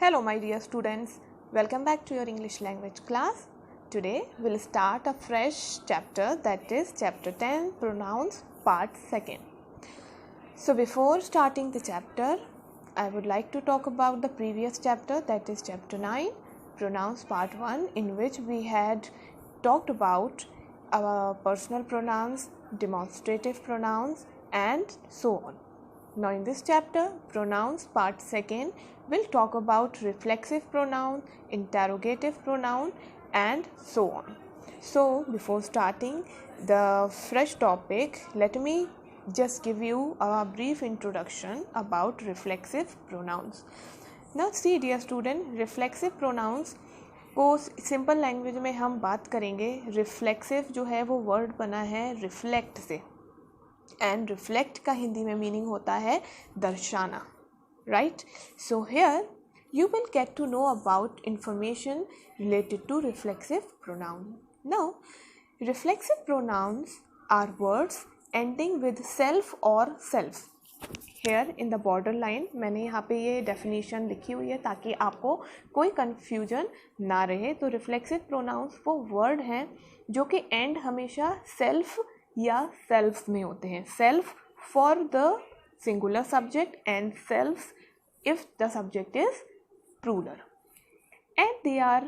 Hello my dear students, welcome back to your English language class. Today we'll start a fresh chapter, that is chapter 10, pronouns part 2nd. So before starting the chapter, I would like to talk about the previous chapter, that is chapter 9, pronouns part 1, in which we had talked about our personal pronouns, demonstrative pronouns and so on. Now in this chapter, pronouns part 2nd, we'll talk about reflexive pronoun, interrogative pronoun and so on. So before starting the fresh topic, let me just give you a brief introduction about reflexive pronouns. Now see dear student, reflexive pronouns को simple language में हम बात करेंगे. Reflexive जो है वो word बना है रिफ्लेक्ट से, एंड रिफ्लेक्ट का हिंदी में मीनिंग होता है दर्शाना, right. So here you will get to know about information related to reflexive pronoun. Now, reflexive pronouns are words ending with self or self. Here in the borderline मैंने यहाँ पे ये definition लिखी हुई है ताकि आपको कोई confusion ना रहे. तो reflexive pronouns वो word हैं जो कि end हमेशा self या selves में होते हैं. Self for the singular subject and selves if the subject is plural, and they are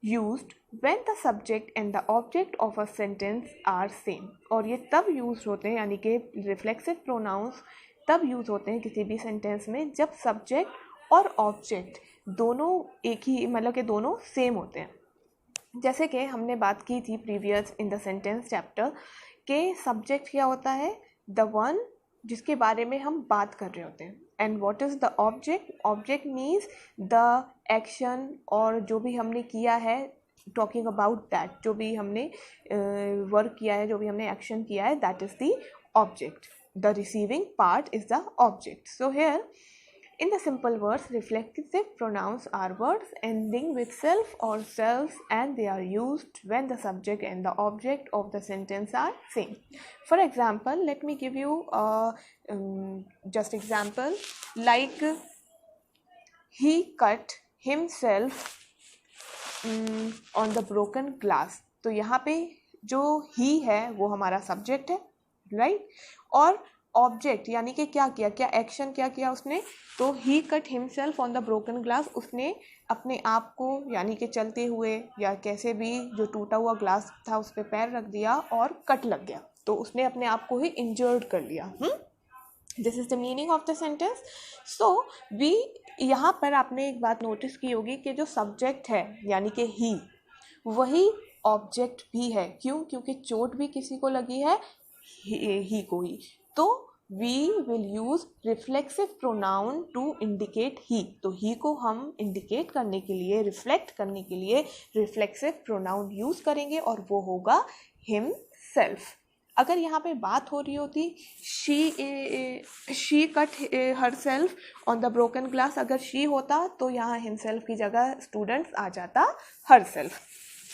used when the subject and the object of a sentence are same. और ये तब यूज होते हैं, यानी कि रिफ्लेक्सिव प्रोनाउंस तब यूज होते हैं किसी भी सेंटेंस में जब सब्जेक्ट और ऑब्जेक्ट दोनों एक ही, मतलब कि दोनों सेम होते हैं. जैसे कि हमने बात की थी previous in the sentence chapter के सब्जेक्ट क्या होता है, द वन जिसके बारे में हम बात कर रहे होते हैं. And what is the object, object means the action, और जो भी हमने किया है, टॉकिंग अबाउट दैट, जो भी हमने वर्क किया है, जो भी हमने एक्शन किया है, that is the object. The receiving part is the object. So here in the simple words, reflexive pronouns are words ending with self or selves, and they are used when the subject and the object of the sentence are same. For example, let me give you just example like he cut himself on the broken glass. तो यहाँ पे जो he है वो हमारा subject है, right? और object यानी कि क्या किया, क्या एक्शन क्या किया उसने, तो he cut himself on the broken glass, उसने अपने आप को यानी कि चलते हुए या कैसे भी जो टूटा हुआ ग्लास था उस पर पैर रख दिया और कट लग गया, तो उसने अपने आप को ही इंजर्ड कर लिया. This is the meaning of the sentence. So we यहाँ पर आपने एक बात नोटिस की होगी कि जो सब्जेक्ट है यानी कि ही, वही ऑब्जेक्ट भी है. क्यों? क्योंकि चोट भी किसी को लगी है, ही को ही. तो we will use reflexive pronoun to indicate he. तो he को हम indicate करने के लिए, reflect करने के लिए reflexive pronoun use करेंगे और वो होगा himself. अगर यहाँ पे बात हो रही होती she cut herself on the broken glass, अगर she होता तो यहाँ himself की जगह students आ जाता herself.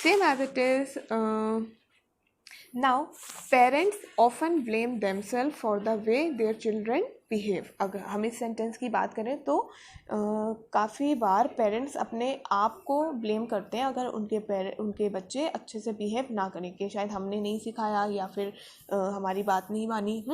Same as it is Now, parents often blame themselves for the way their children behave. अगर हम इस सेंटेंस की बात करें तो काफ़ी बार पेरेंट्स अपने आप को ब्लेम करते हैं अगर उनके बच्चे अच्छे से बिहेव ना करें, कि शायद हमने नहीं सिखाया या फिर हमारी बात नहीं मानी.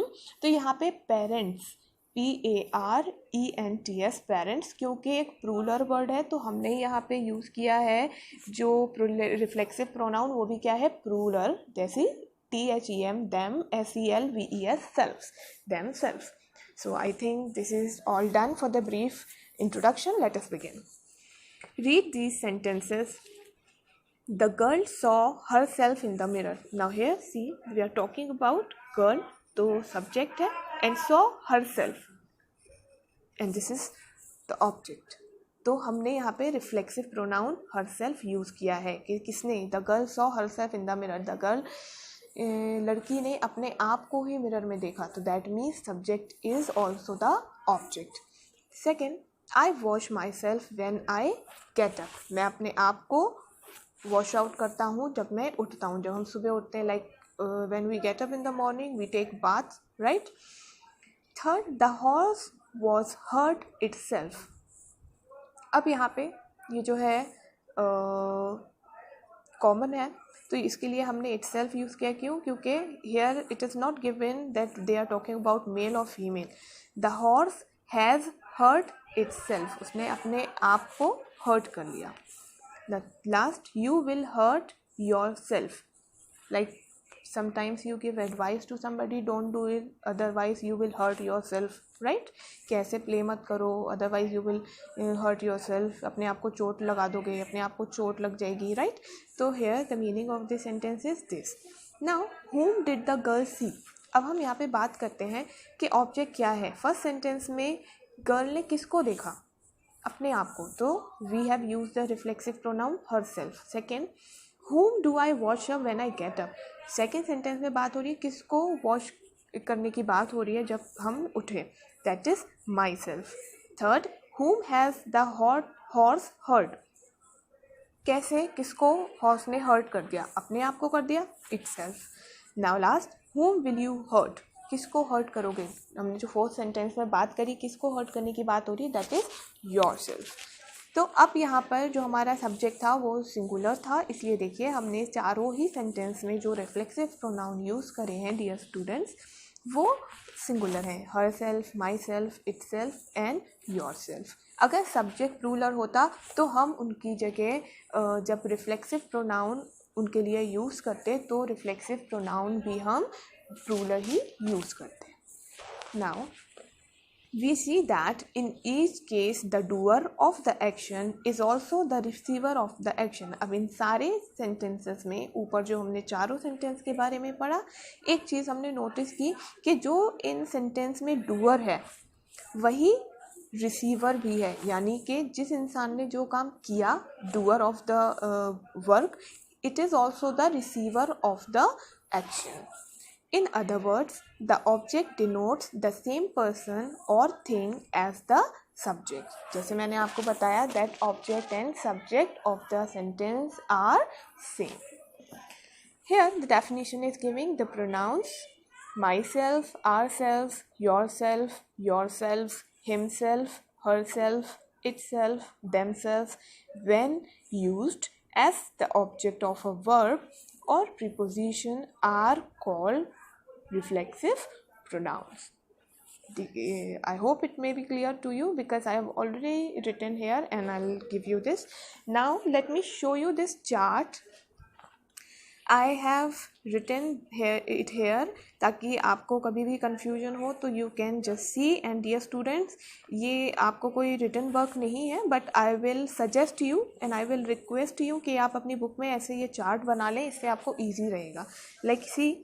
तो यहाँ पे पेरेंट्स PARENTS पेरेंट्स, क्योंकि एक प्लूरल वर्ड है तो हमने यहाँ पे यूज़ किया है जो रिफ्लेक्सिव प्रोनाउन, वो भी क्या है, प्लूरल, जैसे THEM, them, SELVES, selves, themselves. So I think this is all done for the brief introduction. Let us begin. Read these sentences. The girl saw herself in the mirror. Now here see, we are talking about girl, तो subject है, and saw herself, and this is the object. तो हमने यहाँ पे reflexive pronoun herself use किया है कि किसने, the girl saw herself in the mirror. The girl, लड़की ने अपने आप को ही मिरर में देखा, तो that means subject is also the object. Second, I wash my self when I get up. मैं अपने आप को वॉश आउट करता हूँ जब मैं उठता हूँ, जब हम सुबह उठते हैं, like when we get up in the morning we take baths, right? Third, the horse was hurt itself. अब यहाँ पे ये जो है कॉमन है, तो इसके लिए हमने इटसेल्फ यूज़ किया। क्यों? क्योंकि here it is not given that they are talking about male और female. The horse has hurt itself, उसने अपने आप को हर्ट कर लिया। The last, you will hurt yourself, like sometimes you give advice to somebody, don't do it, otherwise you will hurt yourself, right? कैसे play मत करो, otherwise you will hurt yourself, अपने आप को चोट लगा दोगे, अपने आप को चोट लग जाएगी, right? तो here the meaning of this sentence is this. Now whom did the girl see? अब हम यहाँ पे बात करते हैं कि ऑब्जेक्ट क्या है। फर्स्ट सेंटेंस में गर्ल ने किसको देखा? अपने आप को, तो we have used the reflexive pronoun herself. Second, whom do I wash up when I get up? Second sentence में बात हो रही है किसको वॉश करने की बात हो रही है जब हम उठे, that is my self. Third, whom has the horse hurt? कैसे, किसको हॉर्स ने हर्ट कर दिया? अपने आप को कर दिया, itself. Now last, whom will you hurt? किसको हर्ट करोगे? हमने जो फोर्थ सेंटेंस में बात करी किसको हर्ट करने की बात हो रही है, दैट इज योरसेल्फ। तो अब यहाँ पर जो हमारा सब्जेक्ट था वो सिंगुलर था, इसलिए देखिए हमने चारों ही सेंटेंस में जो रिफ्लेक्सिव प्रोनाउन यूज़ करे हैं डियर स्टूडेंट्स वो सिंगुलर हैं, her self, my self, it self and your self. अगर सब्जेक्ट प्लूरल होता तो हम उनकी जगह जब रिफ्लेक्सिव प्रोनाउन उनके लिए यूज़ करते तो रिफ्लेक्सिव प्रोनाउन भी हम प्लूरल ही यूज़ करते। Now we see that in each case the doer of the action is also the receiver of the action. अब इन सारे sentences में ऊपर जो हमने चारों sentence के बारे में पढ़ा, एक चीज़ हमने नोटिस की कि जो इन sentence में doer है वही रिसीवर भी है, यानी कि जिस इंसान ने जो काम किया, doer of the work, it is also the receiver of the action. In other words, the object denotes the same person or thing as the subject. जैसे मैंने आपको बताया that object and subject of the sentence are same. Here the definition is giving the pronouns myself, ourselves, yourself, yourselves, himself, herself, itself, themselves when used as the object of a verb or preposition are called reflexive pronouns. I hope it may be clear to you because I have already written here and I'll give you this. Now let me show you this chart. I have written it here ताकि आपको कभी भी confusion हो तो you can just see. And dear students, ये आपको कोई written work नहीं है, but I will suggest you and I will request you कि आप अपनी book में ऐसे ये chart बना लें, इससे आपको easy रहेगा। Like see,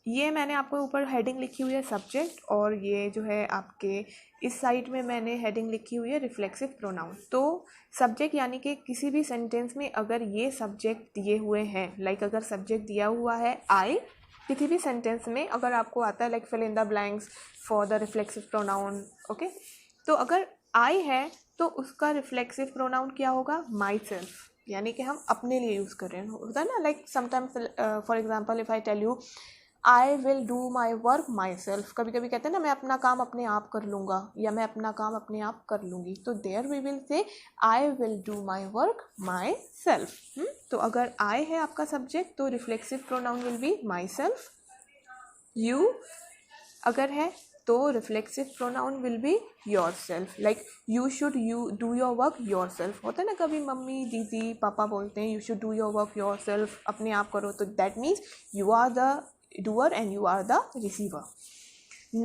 ये मैंने आपको ऊपर हेडिंग लिखी हुई है सब्जेक्ट, और ये जो है आपके इस साइड में मैंने हेडिंग लिखी हुई है रिफ्लेक्सिव प्रोनाउन। तो सब्जेक्ट यानी कि किसी भी सेंटेंस में अगर ये सब्जेक्ट दिए हुए हैं, लाइक अगर सब्जेक्ट दिया हुआ है आई, किसी भी सेंटेंस में अगर आपको आता है like fill in the blanks for the reflexive pronoun, okay, तो अगर आई है तो उसका रिफ्लेक्सिव प्रोनाउन क्या होगा, माई सेल्फ, यानी कि हम अपने लिए यूज़ कर रहे हैं, होता है ना। Like sometimes for example if I tell you I will do my work myself, कभी कभी कहते हैं ना मैं अपना काम अपने आप कर लूँगा या मैं अपना काम अपने आप कर लूँगी, तो there we will say I will do my work myself. तो अगर आई है आपका सब्जेक्ट तो reflexive pronoun will be myself. You अगर है तो reflexive pronoun will be yourself, like you should you do your work yourself. होता है ना कभी मम्मी दीदी पापा बोलते हैं you should do your work yourself, अपने आप करो, तो that means you are the doer and you are the receiver.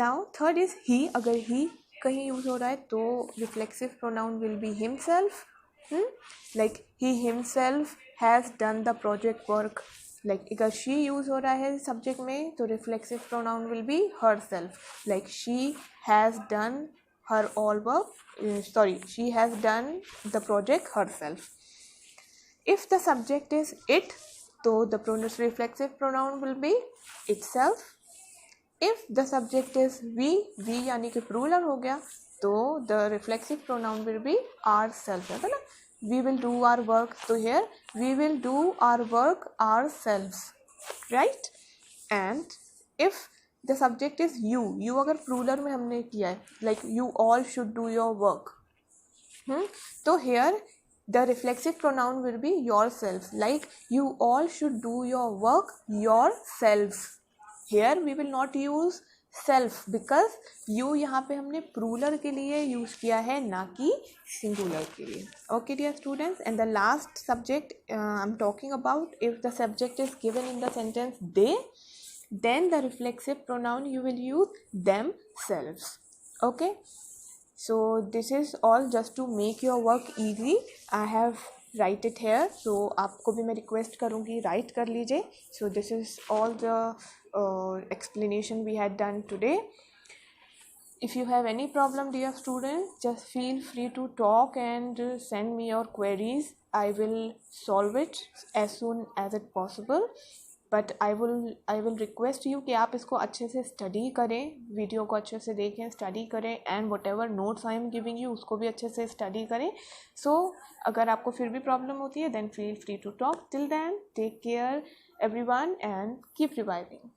Now third is he, अगर he कहीं यूज़ हो रहा है तो reflexive pronoun will be himself, like he himself has done the project work. like अगर she use हो रहा है सब्जेक्ट में तो reflexive pronoun will be herself, like she has done her all work, she has done the project herself. If the subject is it, तो the reflexive pronoun will be itself. If the subject is we यानी कि plural हो गया तो the reflexive pronoun will be ourself, है ना, we will do our work, तो here we will do our work ourselves, right? And if the subject is you अगर plural में हमने किया है like you all should do your work, So here the reflexive pronoun will be yourself, like you all should do your work yourselves. Here we will not use self because you यहाँ पे हमने plural के लिए use किया है, ना कि singular के लिए. Okay dear students, and the last subject I'm talking about, if the subject is given in the sentence they, then the reflexive pronoun you will use themselves. Okay, so this is all just to make your work easy. I have write it here, so आपको भी मैं request करूँगी write कर लीजिए. So this is all the explanation we had done today. If you have any problem, dear students, just feel free to talk and send me your queries. I will solve it as soon as it possible. But I will request you कि आप इसको अच्छे से study करें, video को अच्छे से देखें, स्टडी करें, and what ever notes I am giving you उसको भी अच्छे से स्टडी करें. सो अगर आपको फिर भी प्रॉब्लम होती है then feel free to talk. Till then take care everyone and keep reviving.